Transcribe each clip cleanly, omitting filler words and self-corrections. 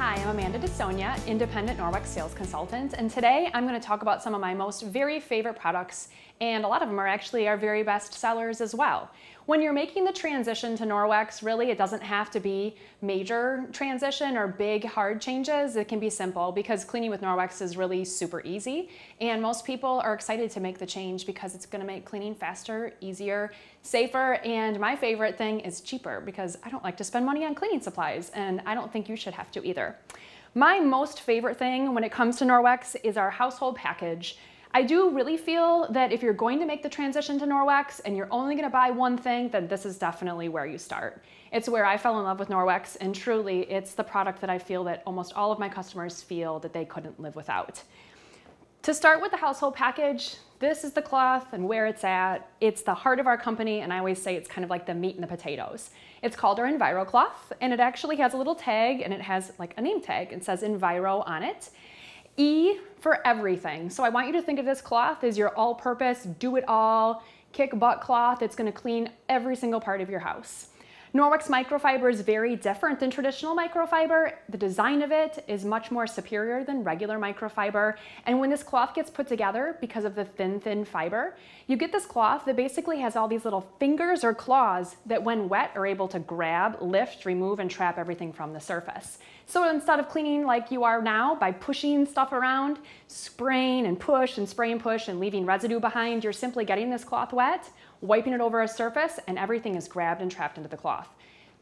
Hi, I'm DeSonia, independent Norwex sales consultant, and today I'm going to talk about some of my most very favorite products, and a lot of them are actually our very best sellers as well. When you're making the transition to Norwex, really it doesn't have to be major transition or big hard changes. It can be simple because cleaning with Norwex is really super easy, and most people are excited to make the change because it's going to make cleaning faster, easier, safer, and my favorite thing is cheaper because I don't like to spend money on cleaning supplies, and I don't think you should have to either. My most favorite thing when it comes to Norwex is our household package. I do really feel that if you're going to make the transition to Norwex and you're only going to buy one thing, then this is definitely where you start. It's where I fell in love with Norwex, and truly it's the product that I feel that almost all of my customers feel that they couldn't live without. To start with the household package, this is the cloth and where it's at. It's the heart of our company, and I always say it's kind of like the meat and the potatoes. It's called our Enviro Cloth, and it actually has a little tag, and it has like a name tag. It says Enviro on it. E for everything. So I want you to think of this cloth as your all-purpose, do-it-all, kick-butt cloth. It's going to clean every single part of your house. Norwex Microfiber is very different than traditional microfiber. The design of it is much more superior than regular microfiber. And when this cloth gets put together, because of the thin fiber, you get this cloth that basically has all these little fingers or claws that when wet are able to grab, lift, remove, and trap everything from the surface. So instead of cleaning like you are now by pushing stuff around, spraying and push and spray and push and leaving residue behind, you're simply getting this cloth wet, wiping it over a surface, and everything is grabbed and trapped into the cloth.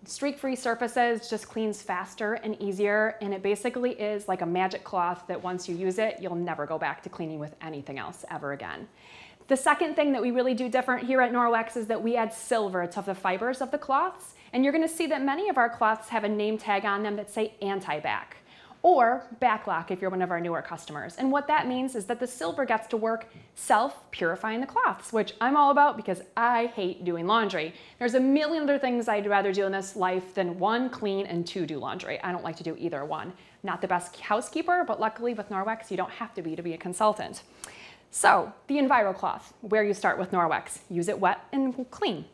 Streak-free surfaces just cleans faster and easier, and it basically is like a magic cloth that once you use it, you'll never go back to cleaning with anything else ever again. The second thing that we really do different here at Norwex is that we add silver to the fibers of the cloths, and you're going to see that many of our cloths have a name tag on them that say anti-back, or backlock if you're one of our newer customers. And what that means is that the silver gets to work self-purifying the cloths, which I'm all about because I hate doing laundry. There's a million other things I'd rather do in this life than one, clean, and two, do laundry. I don't like to do either one. Not the best housekeeper, but luckily with Norwex, you don't have to be a consultant. So the Enviro Cloth, where you start with Norwex. Use it wet and clean.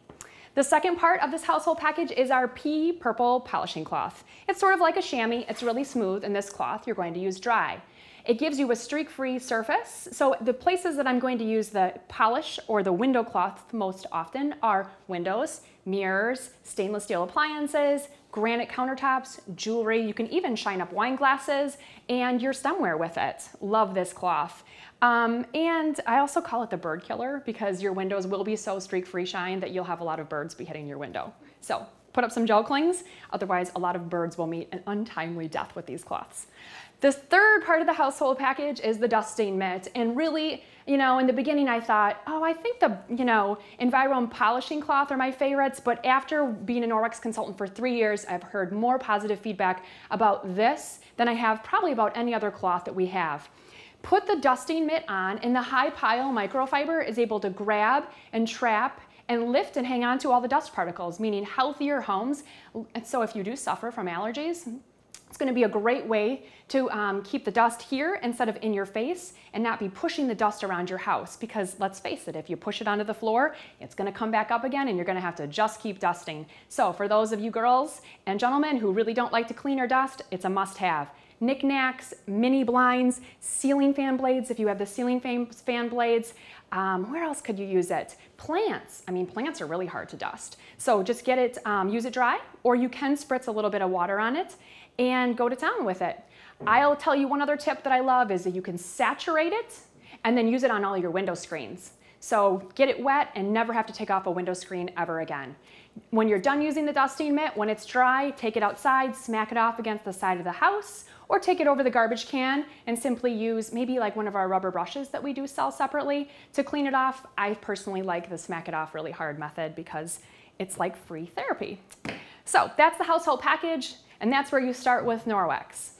The second part of this household package is our pea purple polishing cloth. It's sort of like a chamois. It's really smooth, and this cloth you're going to use dry. It gives you a streak-free surface. So the places that I'm going to use the polish or the window cloth most often are windows, mirrors, stainless steel appliances, granite countertops, jewelry. You can even shine up wine glasses and your stemware with it. Love this cloth. And I also call it the bird killer because your windows will be so streak-free shine that you'll have a lot of birds be hitting your window. So put up some gel clings, otherwise a lot of birds will meet an untimely death with these cloths. The third part of the household package is the dusting mitt. And really, in the beginning I thought, oh, I think the, Enviro and polishing cloth are my favorites. But after being a Norwex consultant for 3 years, I've heard more positive feedback about this than I have probably about any other cloth that we have. Put the dusting mitt on, and the high pile microfiber is able to grab and trap and lift and hang on to all the dust particles, meaning healthier homes. And so if you do suffer from allergies, it's going to be a great way to keep the dust here instead of in your face and not be pushing the dust around your house, because let's face it, if you push it onto the floor, it's going to come back up again and you're going to have to just keep dusting. So for those of you girls and gentlemen who really don't like to clean or dust, it's a must-have. Knickknacks, mini blinds, ceiling fan blades if you have the ceiling fan blades. Where else could you use it? Plants. I mean, plants are really hard to dust. So just get it, use it dry, or you can spritz a little bit of water on it and go to town with it. I'll tell you one other tip that I love is that you can saturate it and then use it on all your window screens. So get it wet and never have to take off a window screen ever again. When you're done using the dusting mitt, when it's dry, take it outside, smack it off against the side of the house, or take it over the garbage can and simply use maybe like one of our rubber brushes that we do sell separately to clean it off. I personally like the smack it off really hard method because it's like free therapy. So that's the household package, and that's where you start with Norwex.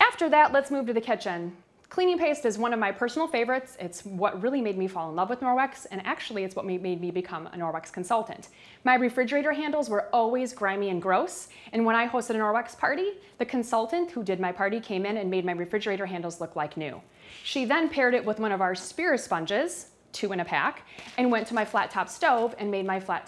After that, let's move to the kitchen. Cleaning paste is one of my personal favorites. It's what really made me fall in love with Norwex, and actually it's what made me become a Norwex consultant. My refrigerator handles were always grimy and gross, and when I hosted a Norwex party, the consultant who did my party came in and made my refrigerator handles look like new. She then paired it with one of our spear sponges, 2 in a pack, and went to my flat top stove and made my flat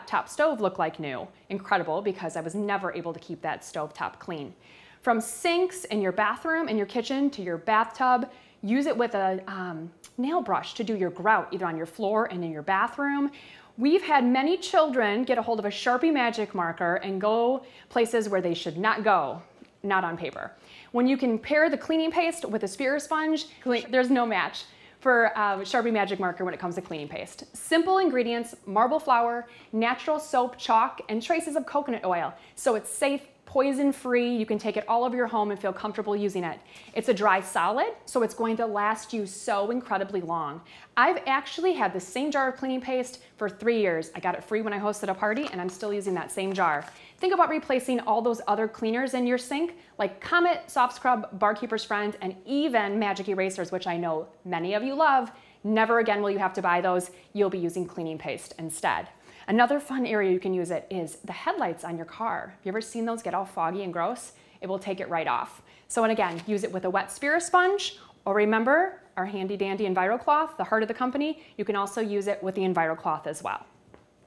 top stove look like new. Incredible, because I was never able to keep that stove top clean. From sinks in your bathroom, in your kitchen, to your bathtub. Use it with a nail brush to do your grout, either on your floor and in your bathroom. We've had many children get a hold of a Sharpie magic marker and go places where they should not go, not on paper. When you can pair the cleaning paste with a spear sponge, there's no match for Sharpie magic marker when it comes to cleaning paste. Simple ingredients: marble flour, natural soap, chalk, and traces of coconut oil. So it's safe, poison-free. You can take it all over your home and feel comfortable using it. It's a dry solid, so it's going to last you so incredibly long. I've actually had the same jar of cleaning paste for 3 years. I got it free when I hosted a party, and I'm still using that same jar. Think about replacing all those other cleaners in your sink, like Comet, Soft Scrub, Barkeeper's Friend, and even magic erasers, which I know many of you love. Never again will you have to buy those. You'll be using cleaning paste instead. Another fun area you can use it is the headlights on your car. Have you ever seen those get all foggy and gross? It will take it right off. So, and again, use it with a wet spear sponge, or remember our handy dandy Enviro Cloth, the heart of the company. You can also use it with the Enviro Cloth as well.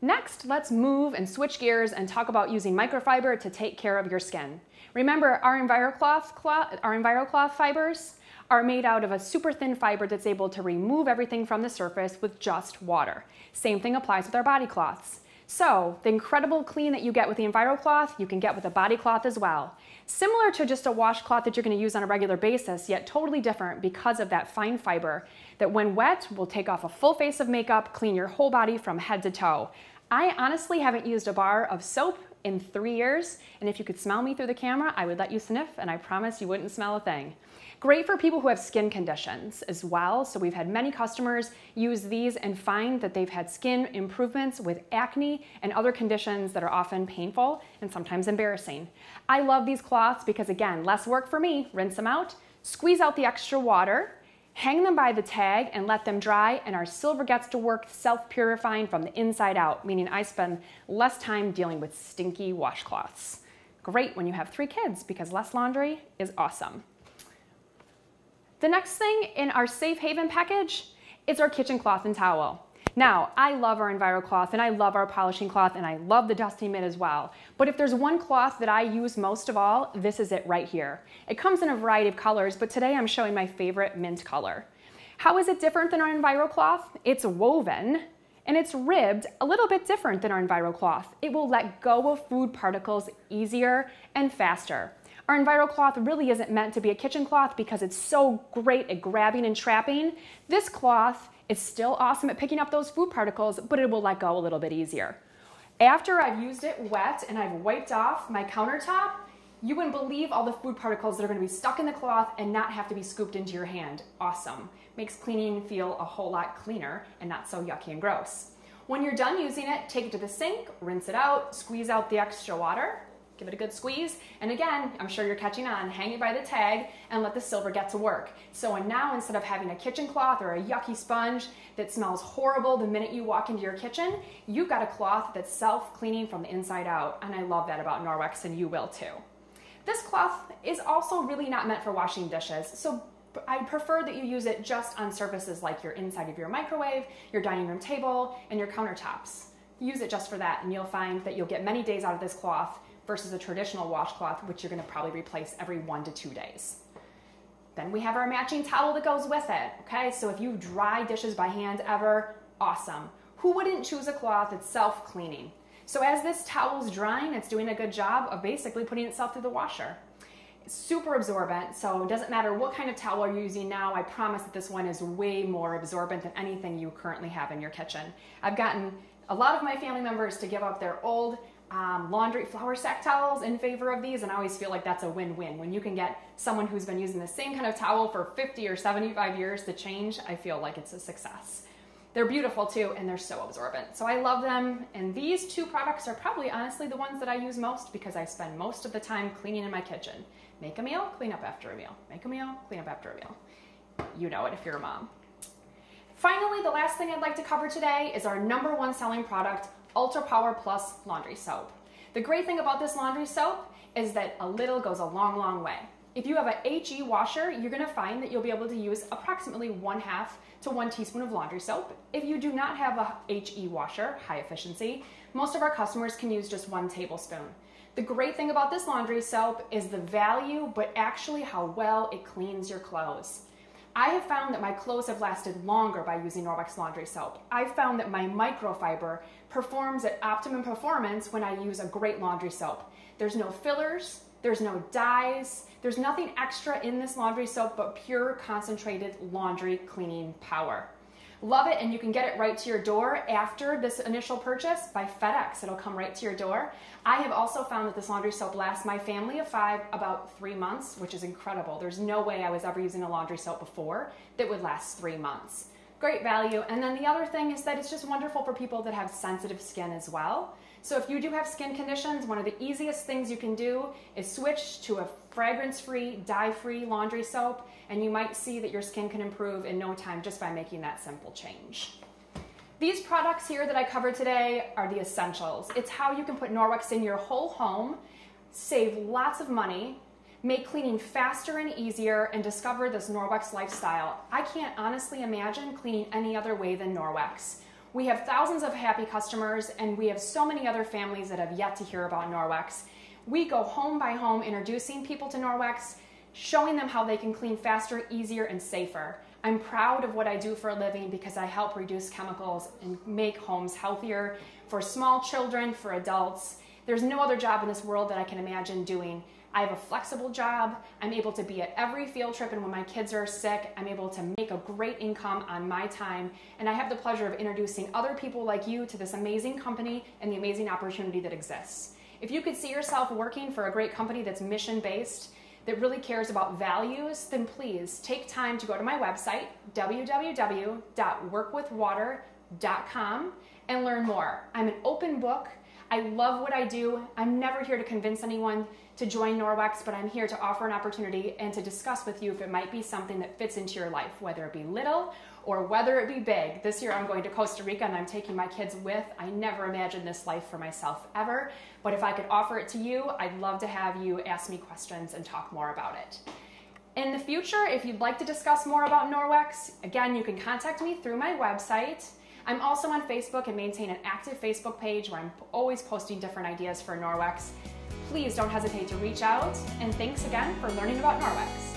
Next, let's move and switch gears and talk about using microfiber to take care of your skin. Remember, our Enviro Cloth fibers are made out of a super thin fiber that's able to remove everything from the surface with just water. Same thing applies with our body cloths. So the incredible clean that you get with the Enviro Cloth, you can get with a body cloth as well. Similar to just a washcloth that you're going to use on a regular basis, yet totally different because of that fine fiber that when wet will take off a full face of makeup, clean your whole body from head to toe. I honestly haven't used a bar of soap in 3 years, and if you could smell me through the camera, I would let you sniff, and I promise you wouldn't smell a thing. Great for people who have skin conditions as well. So we've had many customers use these and find that they've had skin improvements with acne and other conditions that are often painful and sometimes embarrassing. I love these cloths because, again, less work for me. Rinse them out, squeeze out the extra water, hang them by the tag and let them dry, and our silver gets to work self-purifying from the inside out, meaning I spend less time dealing with stinky washcloths. Great when you have 3 kids because less laundry is awesome. The next thing in our safe haven package is our kitchen cloth and towel. Now, I love our Enviro Cloth and I love our polishing cloth and I love the dusty mitt as well. But if there's one cloth that I use most of all, this is it right here. It comes in a variety of colors, but today I'm showing my favorite mint color. How is it different than our Enviro Cloth? It's woven and it's ribbed a little bit different than our Enviro Cloth. It will let go of food particles easier and faster. Our Enviro Cloth really isn't meant to be a kitchen cloth because it's so great at grabbing and trapping. This cloth is still awesome at picking up those food particles, but it will let go a little bit easier. After I've used it wet and I've wiped off my countertop, you wouldn't believe all the food particles that are going to be stuck in the cloth and not have to be scooped into your hand. Awesome. Makes cleaning feel a whole lot cleaner and not so yucky and gross. When you're done using it, take it to the sink, rinse it out, squeeze out the extra water. Give it a good squeeze, and again, I'm sure you're catching on, hang it by the tag and let the silver get to work. So now instead of having a kitchen cloth or a yucky sponge that smells horrible the minute you walk into your kitchen, you've got a cloth that's self-cleaning from the inside out, and I love that about Norwex, and you will too. This cloth is also really not meant for washing dishes, so I prefer that you use it just on surfaces like your inside of your microwave, your dining room table, and your countertops. Use it just for that, and you'll find that you'll get many days out of this cloth versus a traditional washcloth, which you're going to probably replace every 1 to 2 days. Then we have our matching towel that goes with it, okay? So if you dry dishes by hand ever, awesome. Who wouldn't choose a cloth that's self-cleaning? So as this towel's drying, it's doing a good job of basically putting itself through the washer. It's super absorbent, so it doesn't matter what kind of towel you're using now, I promise that this one is way more absorbent than anything you currently have in your kitchen. I've gotten a lot of my family members to give up their old laundry flour sack towels in favor of these, and I always feel like that's a win-win. When you can get someone who's been using the same kind of towel for 50 or 75 years to change, I feel like it's a success. They're beautiful too, and they're so absorbent. So I love them, and these 2 products are probably honestly the ones that I use most because I spend most of the time cleaning in my kitchen. Make a meal, clean up after a meal. Make a meal, clean up after a meal. You know it if you're a mom. Finally, the last thing I'd like to cover today is our #1 selling product, Ultra Power Plus Laundry Soap. The great thing about this laundry soap is that a little goes a long, long way. If you have a HE washer, you're going to find that you'll be able to use approximately 1/2 to 1 teaspoon of laundry soap. If you do not have a HE washer, high efficiency, Most of our customers can use just 1 tablespoon. The great thing about this laundry soap is the value, but actually how well it cleans your clothes. I have found that my clothes have lasted longer by using Norwex laundry soap. I've found that my microfiber performs at optimum performance when I use a great laundry soap. There's no fillers, there's no dyes, there's nothing extra in this laundry soap but pure concentrated laundry cleaning power. Love it, and you can get it right to your door after this initial purchase by FedEx. It'll come right to your door. I have also found that this laundry soap lasts my family of 5 about 3 months, which is incredible. There's no way I was ever using a laundry soap before that would last 3 months. Great value. And then the other thing is that it's just wonderful for people that have sensitive skin as well. So if you do have skin conditions, one of the easiest things you can do is switch to a fragrance-free, dye-free laundry soap, and you might see that your skin can improve in no time just by making that simple change. These products here that I covered today are the essentials. It's how you can put Norwex in your whole home, save lots of money, make cleaning faster and easier, and discover this Norwex lifestyle. I can't honestly imagine cleaning any other way than Norwex. We have thousands of happy customers, and we have so many other families that have yet to hear about Norwex. We go home by home introducing people to Norwex, showing them how they can clean faster, easier, and safer. I'm proud of what I do for a living because I help reduce chemicals and make homes healthier for small children, for adults. There's no other job in this world that I can imagine doing. I have a flexible job. I'm able to be at every field trip, and when my kids are sick, I'm able to make a great income on my time. And I have the pleasure of introducing other people like you to this amazing company and the amazing opportunity that exists. If you could see yourself working for a great company that's mission-based, that really cares about values, then please take time to go to my website, www.workwithwater.com, and learn more. I'm an open book. I love what I do. I'm never here to convince anyone to join Norwex, but I'm here to offer an opportunity and to discuss with you if it might be something that fits into your life, whether it be little or whether it be big. This year I'm going to Costa Rica and I'm taking my kids with. I never imagined this life for myself ever, but if I could offer it to you, I'd love to have you ask me questions and talk more about it. In the future, if you'd like to discuss more about Norwex, again, you can contact me through my website. I'm also on Facebook and maintain an active Facebook page where I'm always posting different ideas for Norwex. Please don't hesitate to reach out, and thanks again for learning about Norwex.